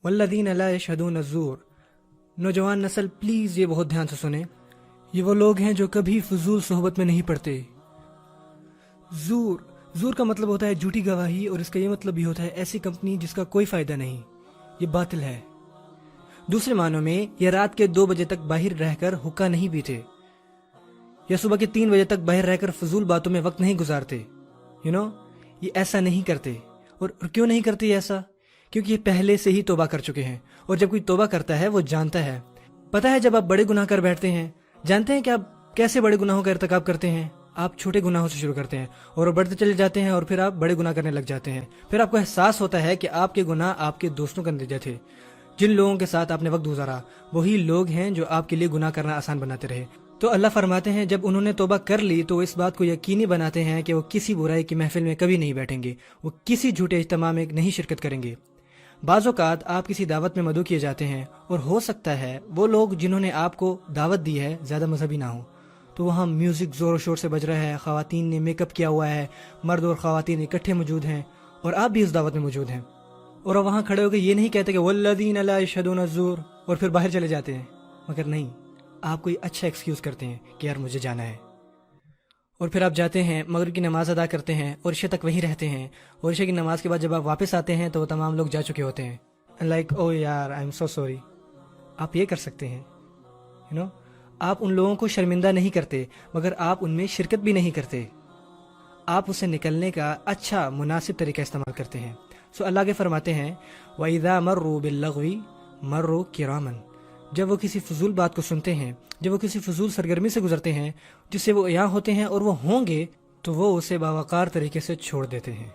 والذین لا یشہدون الزور. نوجوان نسل پلیز یہ بہت دھیان سے سنیں، یہ وہ لوگ ہیں جو کبھی فضول صحبت میں نہیں پڑتے. زور کا مطلب ہوتا ہے جھوٹی گواہی، اور اس کا یہ مطلب بھی ہوتا ہے ایسی کمپنی جس کا کوئی فائدہ نہیں. یہ باطل ہے. دوسرے معنوں میں یہ رات کے 2 بجے تک باہر رہ کر حقہ نہیں پیتے، یا صبح کے 3 بجے تک باہر رہ کر فضول باتوں میں وقت نہیں گزارتے. یہ ایسا نہیں کرتے. اور کیوں نہیں کرتے یہ ایسا؟ کیونکہ یہ پہلے سے ہی توبہ کر چکے ہیں، اور جب کوئی توبہ کرتا ہے وہ جانتا ہے. پتہ ہے جب آپ بڑے گناہ کر بیٹھتے ہیں، جانتے ہیں کہ آپ کیسے بڑے گناہوں کا ارتکاب کرتے ہیں؟ آپ چھوٹے گناہوں سے شروع کرتے ہیں اور وہ بڑھتے چلے جاتے ہیں، اور پھر آپ بڑے گناہ کرنے لگ جاتے ہیں. پھر آپ کو احساس ہوتا ہے کہ آپ کے گناہ آپ کے دوستوں کا نتیجہ تھے. جن لوگوں کے ساتھ آپ نے وقت گزارا وہی لوگ ہیں جو آپ کے لیے گناہ کرنا آسان بناتے رہے. تو اللہ فرماتے ہیں جب انہوں نے توبہ کر لی تو اس بات کو یقینی بناتے ہیں کہ وہ کسی برائی کی محفل میں کبھی نہیں بیٹھیں گے، وہ کسی جھوٹے اجتماع میں نہیں شرکت کریں گے. بعض اوقات آپ کسی دعوت میں مدعو کیے جاتے ہیں، اور ہو سکتا ہے وہ لوگ جنہوں نے آپ کو دعوت دی ہے زیادہ مذہبی نہ ہوں، تو وہاں میوزک زور و شور سے بج رہا ہے، خواتین نے میک اپ کیا ہوا ہے، مرد اور خواتین اکٹھے موجود ہیں، اور آپ بھی اس دعوت میں موجود ہیں، اور وہاں کھڑے ہو کے یہ نہیں کہتے کہ والذین لا یشہدون الزور، اور پھر باہر چلے جاتے ہیں. مگر نہیں، آپ کوئی اچھا ایکسکیوز کرتے ہیں کہ یار مجھے جانا ہے، اور پھر آپ جاتے ہیں، مغرب کی نماز ادا کرتے ہیں اور عشاء تک وہیں رہتے ہیں، اور عشاء کی نماز کے بعد جب آپ واپس آتے ہیں تو وہ تمام لوگ جا چکے ہوتے ہیں. لائک او یار آئی ایم سو سوری. آپ یہ کر سکتے ہیں. آپ ان لوگوں کو شرمندہ نہیں کرتے، مگر آپ ان میں شرکت بھی نہیں کرتے. آپ اسے نکلنے کا اچھا مناسب طریقہ استعمال کرتے ہیں. سو اللہ کے فرماتے ہیں وَإِذَا مَرُّوا بِاللَّغْوِ مَرُّوا كِرَامًا. جب وہ کسی فضول بات کو سنتے ہیں، جب وہ کسی فضول سرگرمی سے گزرتے ہیں جس سے وہ یہاں ہوتے ہیں اور وہ ہوں گے، تو وہ اسے باوقار طریقے سے چھوڑ دیتے ہیں.